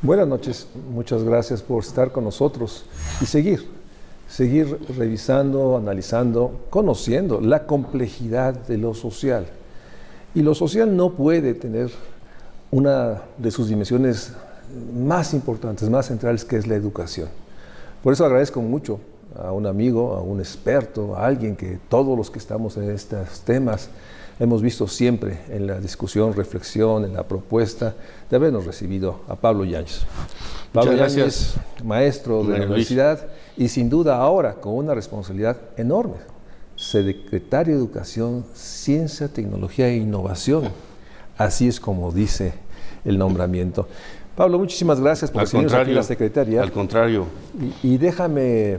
Buenas noches, muchas gracias por estar con nosotros y seguir revisando, analizando, conociendo la complejidad de lo social. Y lo social no puede tener una de sus dimensiones más importantes, más centrales, que es la educación. Por eso agradezco mucho a un amigo, a un experto, a alguien que todos los que estamos en estos temas hemos visto siempre en la discusión, reflexión, en la propuesta de habernos recibido a Pablo Yáñez. Pablo Yáñez, maestro de la universidad y sin duda ahora con una responsabilidad enorme, secretario de Educación, Ciencia, Tecnología e Innovación. Así es como dice el nombramiento. Pablo, muchísimas gracias por recibirnos aquí en la Secretaría. Al contrario. Y déjame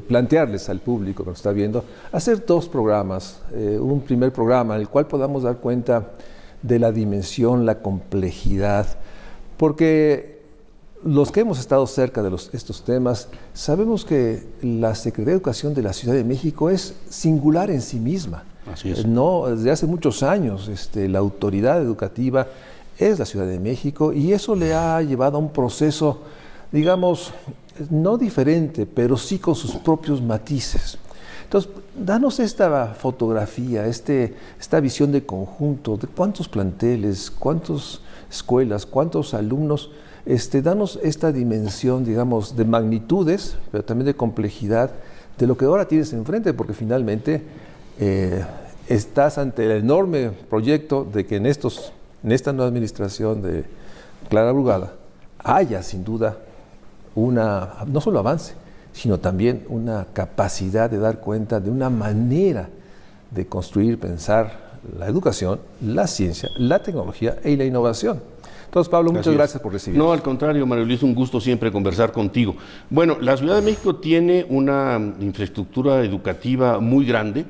plantearles al público que nos está viendo, hacer dos programas. Un primer programa en el cual podamos dar cuenta de la dimensión, la complejidad, porque los que hemos estado cerca de estos temas, sabemos que la Secretaría de Educación de la Ciudad de México es singular en sí misma. Así es. No, desde hace muchos años la autoridad educativa es la Ciudad de México y eso le ha llevado a un proceso, digamos, no diferente, pero sí con sus propios matices. Entonces, danos esta fotografía, esta visión de conjunto, de cuántos planteles, cuántas escuelas, cuántos alumnos, danos esta dimensión, digamos, de magnitudes, pero también de complejidad, de lo que ahora tienes enfrente, porque finalmente estás ante el enorme proyecto de que en esta nueva administración de Clara Brugada haya sin duda no solo avance, sino también una capacidad de dar cuenta de una manera de construir, pensar la educación, la ciencia, la tecnología y la innovación. Entonces, Pablo, muchas gracias por recibirnos. No, al contrario, Mario Luis, un gusto siempre conversar contigo. Bueno, la Ciudad de México tiene una infraestructura educativa muy grande,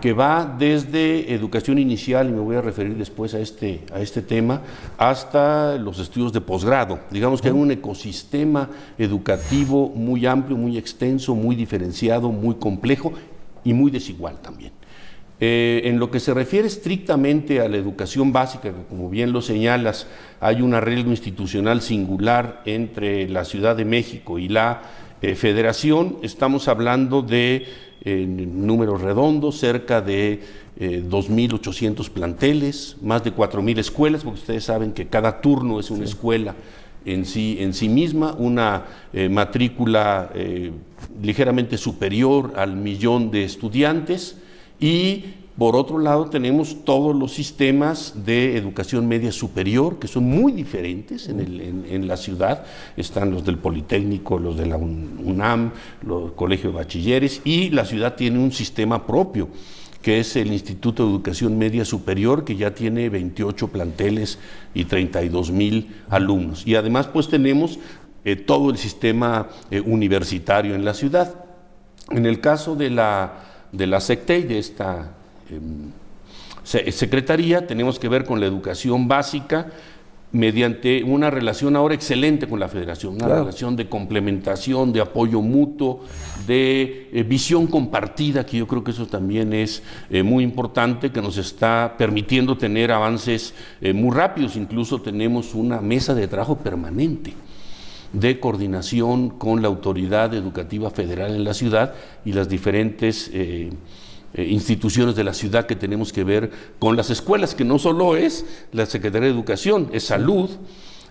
que va desde educación inicial, y me voy a referir después a este tema, hasta los estudios de posgrado. Digamos que hay un ecosistema educativo muy amplio, muy extenso, muy diferenciado, muy complejo y muy desigual también. En lo que se refiere estrictamente a la educación básica, que como bien lo señalas, hay un arreglo institucional singular entre la Ciudad de México y la Federación. Estamos hablando de números redondos, cerca de 2.800 planteles, más de 4.000 escuelas, porque ustedes saben que cada turno es una escuela en sí misma, una matrícula ligeramente superior al 1.000.000 de estudiantes, y por otro lado tenemos todos los sistemas de educación media superior, que son muy diferentes en la ciudad. Están los del Politécnico, los de la UNAM, los colegios de bachilleres, y la ciudad tiene un sistema propio, que es el Instituto de Educación Media Superior, que ya tiene 28 planteles y 32,000 alumnos. Y además pues tenemos todo el sistema universitario en la ciudad. En el caso de la SECTEI, de esta secretaría, tenemos que ver con la educación básica mediante una relación ahora excelente con la Federación, una relación de complementación, de apoyo mutuo, de visión compartida, que yo creo que eso también es muy importante, que nos está permitiendo tener avances muy rápidos. Incluso tenemos una mesa de trabajo permanente de coordinación con la autoridad educativa federal en la ciudad y las diferentes instituciones de la ciudad que tenemos que ver con las escuelas, que no solo es la Secretaría de Educación, es salud,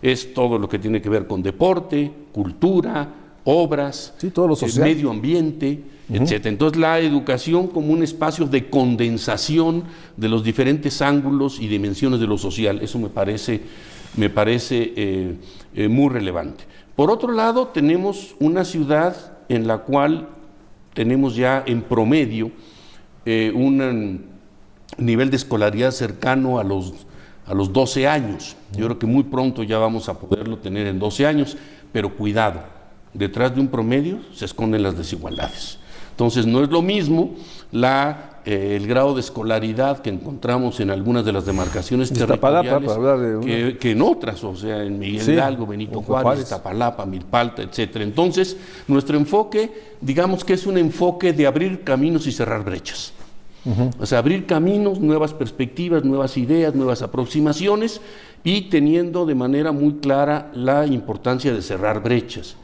es todo lo que tiene que ver con deporte, cultura, obras, todo lo social, medio ambiente, etc. Entonces, la educación como un espacio de condensación de los diferentes ángulos y dimensiones de lo social, eso me parece muy relevante. Por otro lado, tenemos una ciudad en la cual tenemos ya en promedio un nivel de escolaridad cercano a los 12 años. Yo creo que muy pronto ya vamos a poderlo tener en 12 años, pero cuidado, detrás de un promedio se esconden las desigualdades. Entonces no es lo mismo el grado de escolaridad que encontramos en algunas de las demarcaciones territoriales que en otras, o sea, en Miguel Hidalgo, Benito Juárez, Iztapalapa, Milpalta, etcétera. Entonces, nuestro enfoque, digamos que es un enfoque de abrir caminos y cerrar brechas. O sea, abrir caminos, nuevas perspectivas, nuevas ideas, nuevas aproximaciones y teniendo de manera muy clara la importancia de cerrar brechas.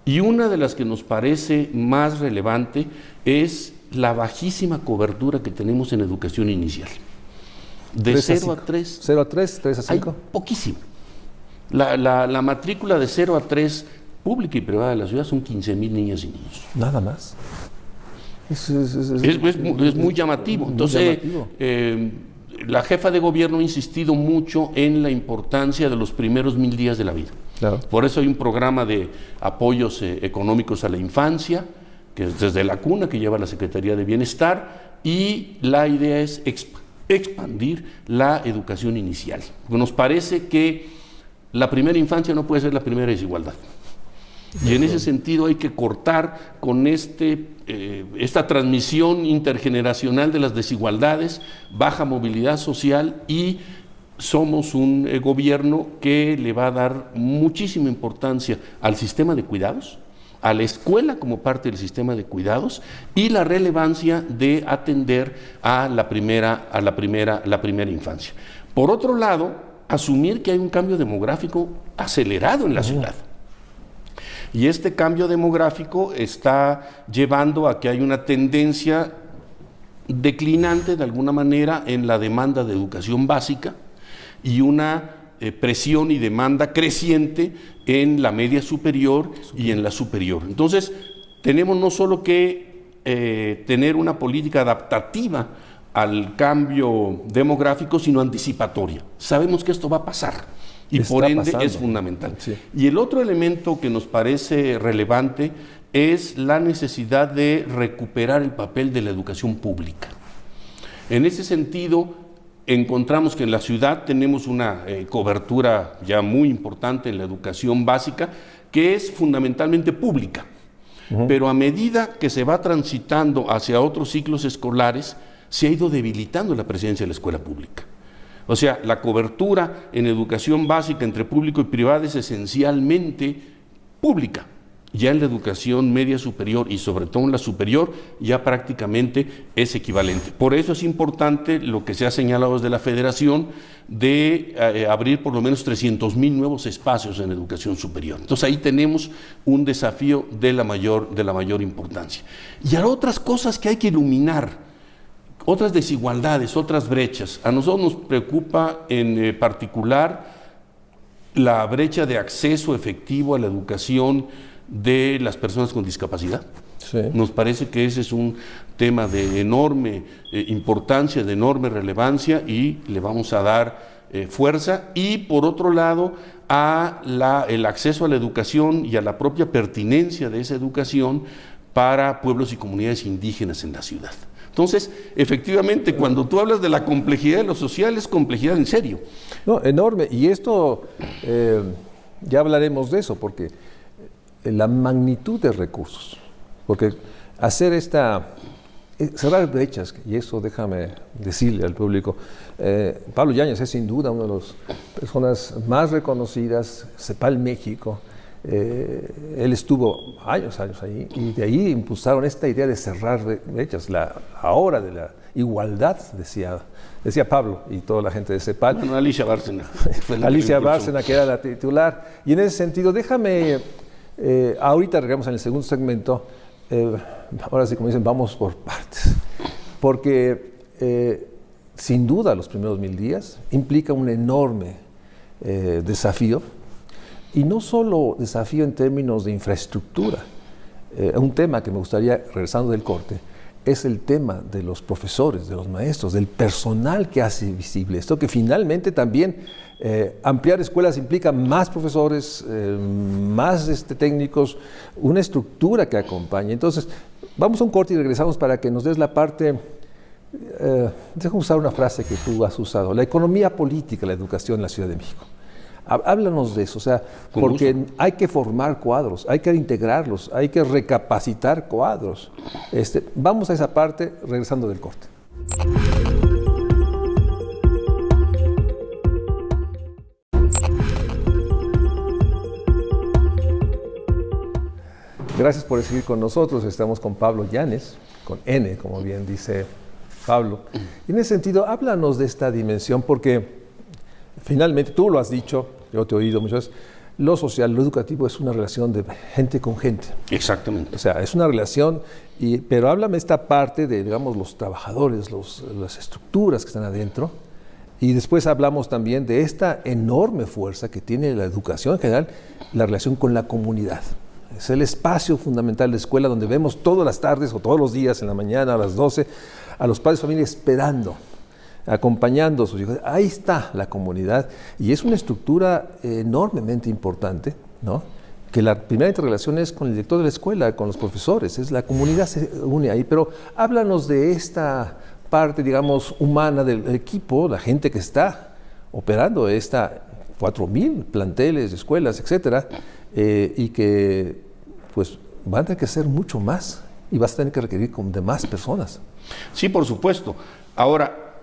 Y una de las que nos parece más relevante es la bajísima cobertura que tenemos en educación inicial. De 0 a 3. 0 a 3, 3 a 5. Hay poquísimo. La matrícula de 0 a 3 pública y privada de la ciudad son 15,000 niñas y niños. Nada más. Es muy llamativo. Entonces, la jefa de gobierno ha insistido mucho en la importancia de los primeros 1000 días de la vida. Claro. Por eso hay un programa de apoyos económicos a la infancia, que es desde la cuna, que lleva la Secretaría de Bienestar, y la idea es expandir la educación inicial. Porque nos parece que la primera infancia no puede ser la primera desigualdad. Y en ese sentido hay que cortar con esta transmisión intergeneracional de las desigualdades, baja movilidad social, y somos un gobierno que le va a dar muchísima importancia al sistema de cuidados, a la escuela como parte del sistema de cuidados y la relevancia de atender a la primera infancia. Por otro lado, asumir que hay un cambio demográfico acelerado en la ciudad. Y este cambio demográfico está llevando a que hay una tendencia declinante de alguna manera en la demanda de educación básica y una presión y demanda creciente en la media superior y en la superior. Entonces, tenemos no solo que tener una política adaptativa al cambio demográfico, sino anticipatoria. Sabemos que esto va a pasar. Y por ende es fundamental. Sí. Y el otro elemento que nos parece relevante es la necesidad de recuperar el papel de la educación pública. En ese sentido, encontramos que en la ciudad tenemos una cobertura ya muy importante en la educación básica, que es fundamentalmente pública. Pero a medida que se va transitando hacia otros ciclos escolares, se ha ido debilitando la presencia de la escuela pública. O sea, la cobertura en educación básica entre público y privado es esencialmente pública. Ya en la educación media superior y sobre todo en la superior ya prácticamente es equivalente. Por eso es importante lo que se ha señalado desde la Federación de abrir por lo menos 300,000 nuevos espacios en educación superior. Entonces ahí tenemos un desafío de la mayor importancia. Y hay otras cosas que hay que iluminar. Otras desigualdades, otras brechas. A nosotros nos preocupa en particular la brecha de acceso efectivo a la educación de las personas con discapacidad. Sí. Nos parece que ese es un tema de enorme importancia, de enorme relevancia y le vamos a dar fuerza. Y por otro lado, el acceso a la educación y a la propia pertinencia de esa educación para pueblos y comunidades indígenas en la ciudad. Entonces, efectivamente, cuando tú hablas de la complejidad de lo social, es complejidad en serio. No, enorme. Y esto, ya hablaremos de eso, porque la magnitud de recursos, porque hacer cerrar brechas, y eso déjame decirle al público, Pablo Yáñez es sin duda una de las personas más reconocidas, CEPAL México. Él estuvo años ahí y de ahí impulsaron esta idea de cerrar brechas, la hora de la igualdad, decía Pablo y toda la gente de CEPAL. Bueno, Alicia Bárcena. Alicia Bárcena, que era la titular. Y en ese sentido, déjame, ahorita regresamos en el segundo segmento, ahora sí como dicen, vamos por partes, porque sin duda los primeros 1000 días implica un enorme desafío. Y no solo desafío en términos de infraestructura, un tema que me gustaría, regresando del corte, es el tema de los profesores, de los maestros, del personal que hace visible esto, que finalmente también ampliar escuelas implica más profesores, más técnicos, una estructura que acompañe. Entonces, vamos a un corte y regresamos para que nos des la parte, déjame usar una frase que tú has usado, la economía política, la educación en la Ciudad de México. Háblanos de eso, o sea, porque hay que formar cuadros, hay que integrarlos, hay que recapacitar cuadros. Vamos a esa parte regresando del corte. Gracias por seguir con nosotros. Estamos con Pablo Yáñez, con N, como bien dice Pablo. Y en ese sentido, háblanos de esta dimensión, porque finalmente, tú lo has dicho, yo te he oído muchas veces, lo social, lo educativo es una relación de gente con gente. Exactamente. O sea, es una relación, pero háblame esta parte de, digamos, los trabajadores, las estructuras que están adentro, y después hablamos también de esta enorme fuerza que tiene la educación en general, la relación con la comunidad. Es el espacio fundamental de la escuela donde vemos todas las tardes o todos los días, en la mañana, a las 12, a los padres de familia esperando, acompañando a sus hijos. Ahí está la comunidad y es una estructura enormemente importante, ¿no? Que la primera interrelación es con el director de la escuela, con los profesores, es la comunidad se une ahí, pero háblanos de esta parte, digamos, humana del equipo, la gente que está operando esta 4,000 planteles, escuelas, etcétera, y que pues van a tener que ser mucho más y vas a tener que requerir de más personas. Sí, por supuesto. Ahora,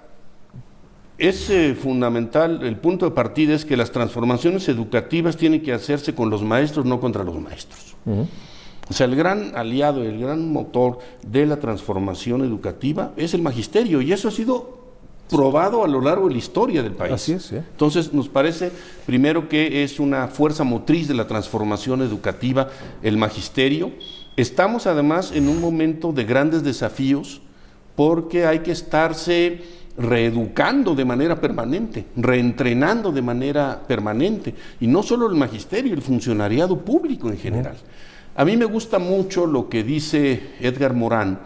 es fundamental, el punto de partida es que las transformaciones educativas tienen que hacerse con los maestros, no contra los maestros. O sea, el gran aliado, el gran motor de la transformación educativa es el magisterio, y eso ha sido probado a lo largo de la historia del país. Así es, ¿sí? Entonces, nos parece, primero, que es una fuerza motriz de la transformación educativa, el magisterio. Estamos, además, en un momento de grandes desafíos, porque hay que estarse reeducando de manera permanente, reentrenando de manera permanente, y no solo el magisterio, el funcionariado público en general. A mí me gusta mucho lo que dice Edgar Morán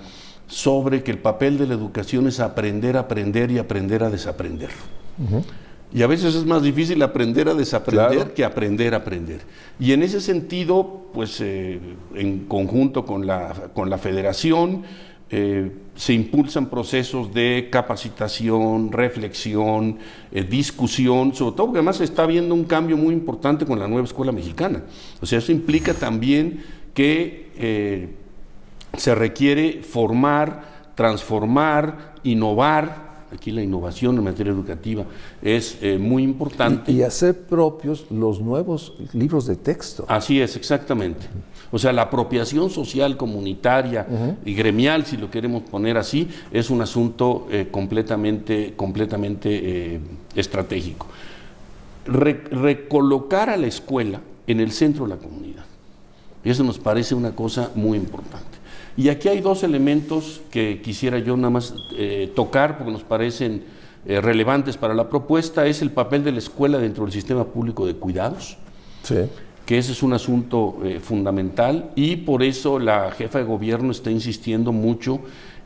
sobre que el papel de la educación es aprender a aprender y aprender a desaprender. Y a veces es más difícil aprender a desaprender que aprender a aprender. Y en ese sentido, pues en conjunto con la federación, se impulsan procesos de capacitación, reflexión, discusión, sobre todo porque además se está viendo un cambio muy importante con la nueva escuela mexicana. O sea, eso implica también que se requiere formar, transformar, innovar. Aquí la innovación en materia educativa es muy importante. Y hacer propios los nuevos libros de texto. Así es, exactamente. O sea, la apropiación social, comunitaria y gremial, si lo queremos poner así, es un asunto completamente estratégico. Recolocar a la escuela en el centro de la comunidad. Eso nos parece una cosa muy importante. Y aquí hay dos elementos que quisiera yo nada más tocar porque nos parecen relevantes para la propuesta. Es el papel de la escuela dentro del sistema público de cuidados, que ese es un asunto fundamental, y por eso la jefa de gobierno está insistiendo mucho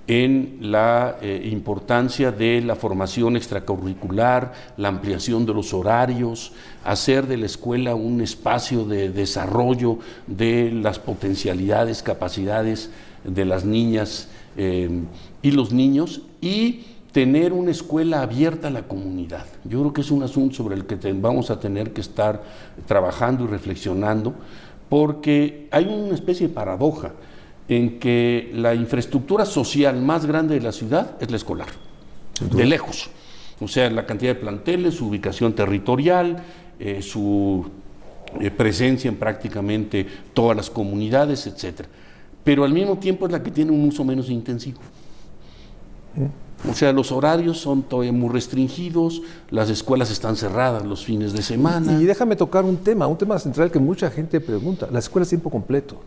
en la importancia de la formación extracurricular, la ampliación de los horarios, hacer de la escuela un espacio de desarrollo de las potencialidades, capacidades de las niñas y los niños, y tener una escuela abierta a la comunidad. Yo creo que es un asunto sobre el que vamos a tener que estar trabajando y reflexionando, porque hay una especie de paradoja en que la infraestructura social más grande de la ciudad es la escolar, de lejos. O sea, la cantidad de planteles, su ubicación territorial, su presencia en prácticamente todas las comunidades, etcétera. Pero al mismo tiempo es la que tiene un uso menos intensivo. O sea, los horarios son todavía muy restringidos, las escuelas están cerradas los fines de semana. Y déjame tocar un tema central que mucha gente pregunta, la escuela es tiempo completo.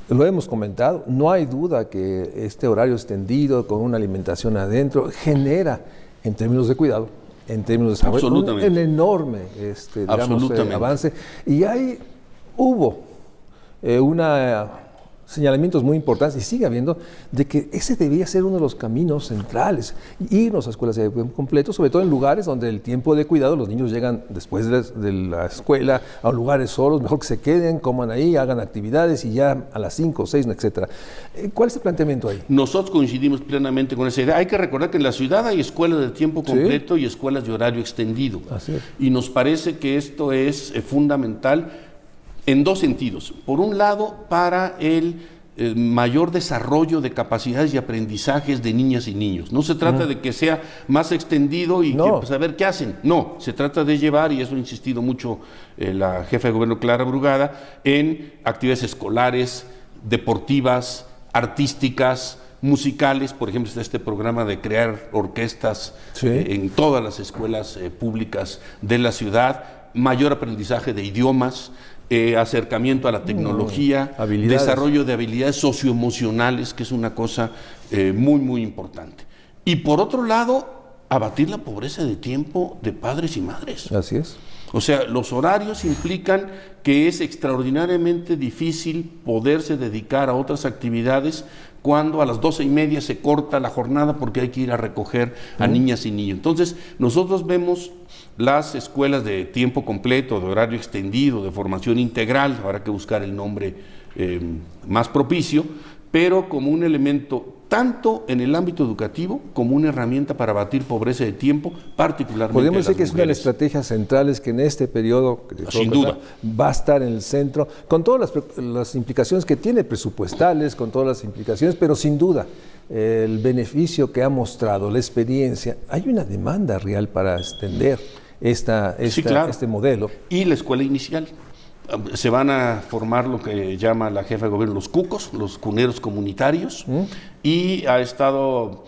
Lo hemos comentado, no hay duda que este horario extendido con una alimentación adentro genera, en términos de cuidado, en términos de desarrollo, un enorme avance. Y hubo señalamientos muy importantes, y sigue habiendo, de que ese debía ser uno de los caminos centrales, irnos a escuelas de tiempo completo, sobre todo en lugares donde el tiempo de cuidado, los niños llegan después de la escuela a lugares solos, mejor que se queden, coman ahí, hagan actividades y ya a las 5 o 6, etcétera. ¿Cuál es el planteamiento ahí? Nosotros coincidimos plenamente con esa idea. Hay que recordar que en la ciudad hay escuelas de tiempo completo y escuelas de horario extendido. Así es. Y nos parece que esto es fundamental en dos sentidos. Por un lado, para el mayor desarrollo de capacidades y aprendizajes de niñas y niños. No se trata de que sea más extendido y saber qué hacen. No, se trata de llevar, y eso ha insistido mucho la jefa de gobierno Clara Brugada, en actividades escolares, deportivas, artísticas, musicales, por ejemplo, está este programa de crear orquestas en todas las escuelas públicas de la ciudad, mayor aprendizaje de idiomas, acercamiento a la tecnología, desarrollo de habilidades socioemocionales, que es una cosa muy, muy importante. Y por otro lado, abatir la pobreza de tiempo de padres y madres. Así es. O sea, los horarios implican que es extraordinariamente difícil poderse dedicar a otras actividades cuando a las 12:30 se corta la jornada porque hay que ir a recoger a niñas y niños. Entonces, nosotros vemos las escuelas de tiempo completo, de horario extendido, de formación integral, habrá que buscar el nombre más propicio, pero como un elemento tanto en el ámbito educativo como una herramienta para abatir pobreza de tiempo, particularmente podríamos decir que mujeres. Es una de las estrategias centrales que en este periodo sin duda va a estar en el centro, con todas las implicaciones que tiene presupuestales, con todas las implicaciones, pero sin duda el beneficio que ha mostrado, la experiencia, hay una demanda real para extender este modelo. Y la escuela inicial. Se van a formar lo que llama la jefa de gobierno los cucos, los cuneros comunitarios, y ha estado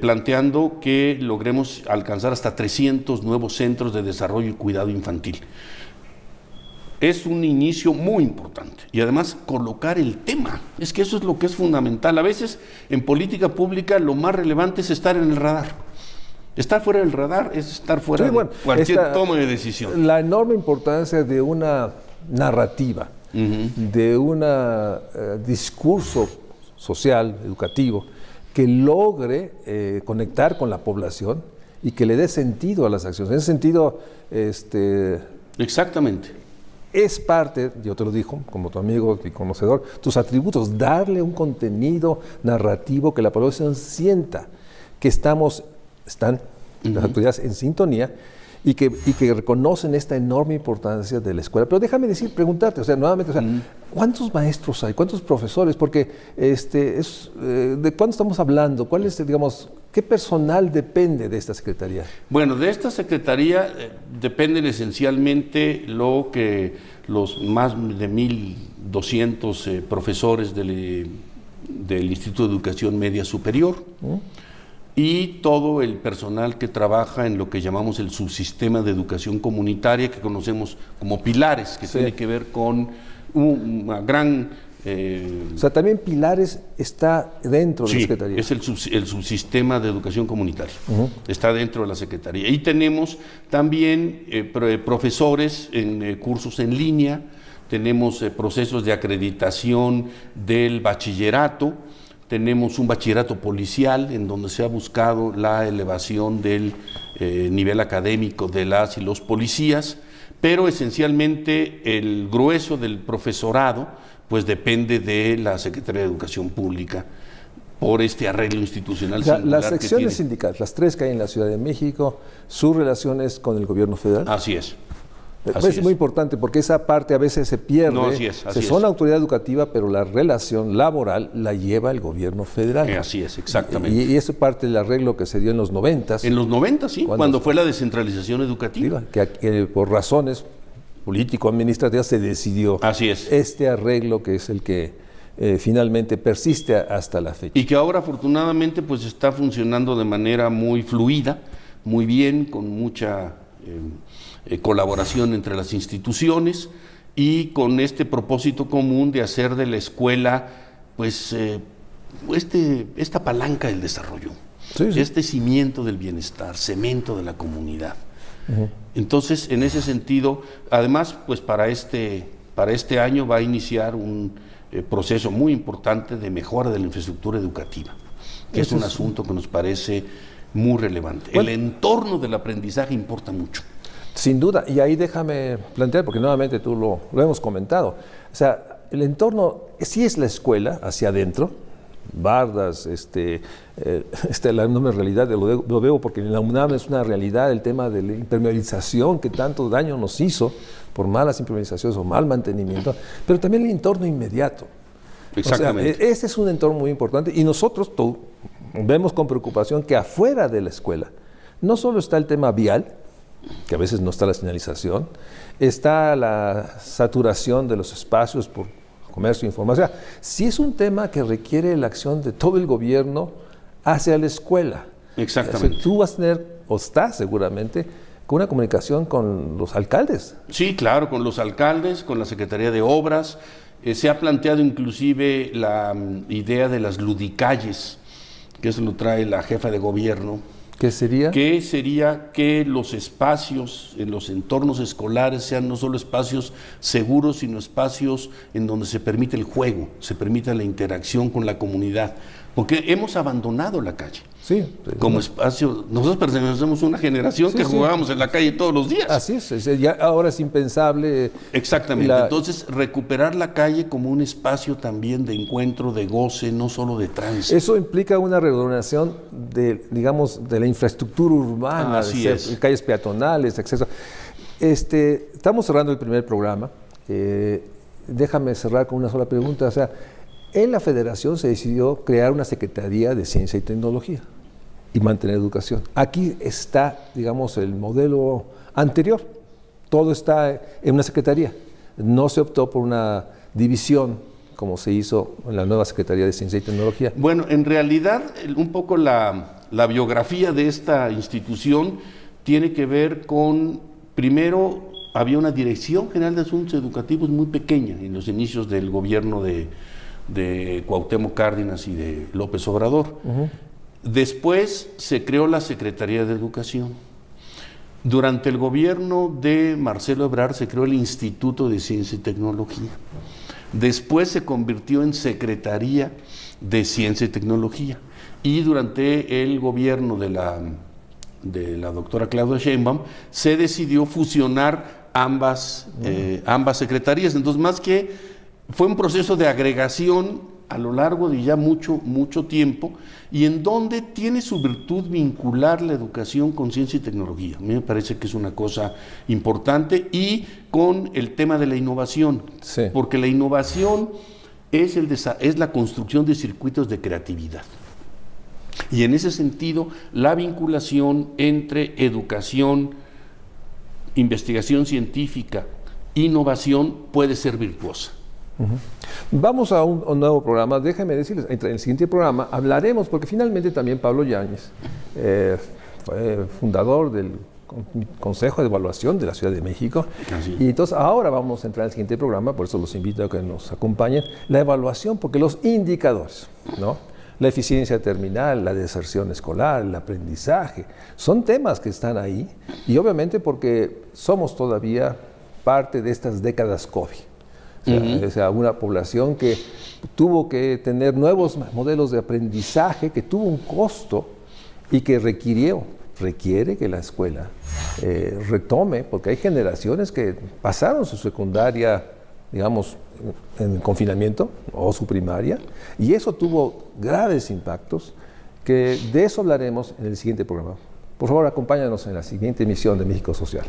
planteando que logremos alcanzar hasta 300 nuevos centros de desarrollo y cuidado infantil. Es un inicio muy importante y además colocar el tema, es que eso es lo que es fundamental. A veces en política pública lo más relevante es estar en el radar. Estar fuera del radar es estar fuera de cualquier toma de decisión. La enorme importancia de una narrativa, de un discurso social, educativo, que logre conectar con la población y que le dé sentido a las acciones. En ese sentido, exactamente. Es parte, yo te lo digo, como tu amigo y conocedor, tus atributos, darle un contenido narrativo que la población sienta que están las autoridades en sintonía y que reconocen esta enorme importancia de la escuela. Pero déjame preguntarte, nuevamente, ¿cuántos maestros hay? ¿Cuántos profesores? Porque ¿de cuánto estamos hablando? ¿Cuál es, qué personal depende de esta secretaría? Bueno, de esta secretaría dependen esencialmente los más de 1,200 profesores del Instituto de Educación Media Superior. Y todo el personal que trabaja en lo que llamamos el subsistema de educación comunitaria, que conocemos como Pilares, que tiene que ver con una gran... también Pilares está dentro de la Secretaría. Es el subsistema de educación comunitaria, está dentro de la Secretaría. Y tenemos también profesores en cursos en línea, tenemos procesos de acreditación del bachillerato, tenemos un bachillerato policial en donde se ha buscado la elevación del nivel académico de las y los policías, pero esencialmente el grueso del profesorado pues depende de la Secretaría de Educación Pública por este arreglo institucional singular. Las secciones sindicales, las 3 que hay en la Ciudad de México, sus relaciones con el gobierno federal. Así es. Es muy importante porque esa parte a veces se pierde. No, así es. Son autoridad educativa, pero la relación laboral la lleva el gobierno federal. Así es, exactamente. Y eso es parte del arreglo que se dio en los 90. En los 90, sí, cuando fue la descentralización educativa. Que por razones político-administrativas se decidió este arreglo que es el que finalmente persiste hasta la fecha. Y que ahora afortunadamente pues está funcionando de manera muy fluida, muy bien, con mucha... colaboración entre las instituciones y con este propósito común de hacer de la escuela pues esta palanca del desarrollo, este cimiento del bienestar, cemento de la comunidad. Entonces, en ese sentido, además, pues para este año va a iniciar un proceso muy importante de mejora de la infraestructura educativa, que es un asunto que nos parece muy relevante. El entorno del aprendizaje importa mucho. Sin duda, y ahí déjame plantear, porque nuevamente tú lo hemos comentado, el entorno sí es la escuela hacia adentro, bardas, la enorme realidad, lo veo porque en la UNAM es una realidad el tema de la impermeabilización que tanto daño nos hizo por malas impermeabilizaciones o mal mantenimiento, pero también el entorno inmediato. Exactamente. Este es un entorno muy importante y nosotros vemos con preocupación que afuera de la escuela no solo está el tema vial, que a veces no está la señalización, está la saturación de los espacios por comercio informal. O sea, sí es un tema que requiere la acción de todo el gobierno hacia la escuela. Exactamente. O sea, tú vas a tener, o estás seguramente, con una comunicación con los alcaldes. Sí, claro, con los alcaldes, con la Secretaría de Obras. Se ha planteado inclusive la idea de las ludicalles, que eso lo trae la jefa de gobierno. ¿Qué sería? Que sería que los espacios en los entornos escolares sean no solo espacios seguros, sino espacios en donde se permite el juego, se permite la interacción con la comunidad. Porque hemos abandonado la calle. Sí. Como espacio, nosotros pertenecemos a una generación que jugábamos en la calle todos los días. Así es, ya ahora es impensable. Exactamente, entonces recuperar la calle como un espacio también de encuentro, de goce, no solo de tránsito. Eso implica una reordenación de, digamos, de la infraestructura urbana, de calles peatonales, acceso. Estamos cerrando el primer programa. Déjame cerrar con una sola pregunta. O sea, en la Federación se decidió crear una Secretaría de Ciencia y Tecnología y mantener educación. Aquí está, digamos, el modelo anterior. Todo está en una secretaría. No se optó por una división como se hizo en la nueva Secretaría de Ciencia y Tecnología. Bueno, en realidad, un poco la biografía de esta institución tiene que ver con, primero, había una Dirección General de Asuntos Educativos muy pequeña en los inicios del gobierno de Cuauhtémoc Cárdenas y de López Obrador. Después se creó la Secretaría de Educación. Durante el gobierno de Marcelo Ebrard se creó el Instituto de Ciencia y Tecnología. Después se convirtió en Secretaría de Ciencia y Tecnología. Y durante el gobierno de la doctora Claudia Sheinbaum se decidió fusionar ambas secretarías. Entonces, más que fue un proceso de agregación a lo largo de ya mucho tiempo, y en donde tiene su virtud vincular la educación con ciencia y tecnología. A mí me parece que es una cosa importante, y con el tema de la innovación, sí, porque la innovación es la construcción de circuitos de creatividad. Y en ese sentido, la vinculación entre educación, investigación científica, innovación puede ser virtuosa. Vamos a un nuevo programa. Déjenme decirles, en el siguiente programa hablaremos, porque finalmente también Pablo Yáñez fue fundador del Consejo de Evaluación de la Ciudad de México. Y entonces ahora vamos a entrar al siguiente programa, por eso los invito a que nos acompañen, la evaluación, porque los indicadores, ¿no? La eficiencia terminal, la deserción escolar, el aprendizaje, son temas que están ahí, y obviamente porque somos todavía parte de estas décadas COVID. O sea, una población que tuvo que tener nuevos modelos de aprendizaje, que tuvo un costo y que requiere que la escuela retome, porque hay generaciones que pasaron su secundaria, digamos, en confinamiento, o su primaria, y eso tuvo graves impactos, que de eso hablaremos en el siguiente programa. Por favor, acompáñanos en la siguiente emisión de México Social.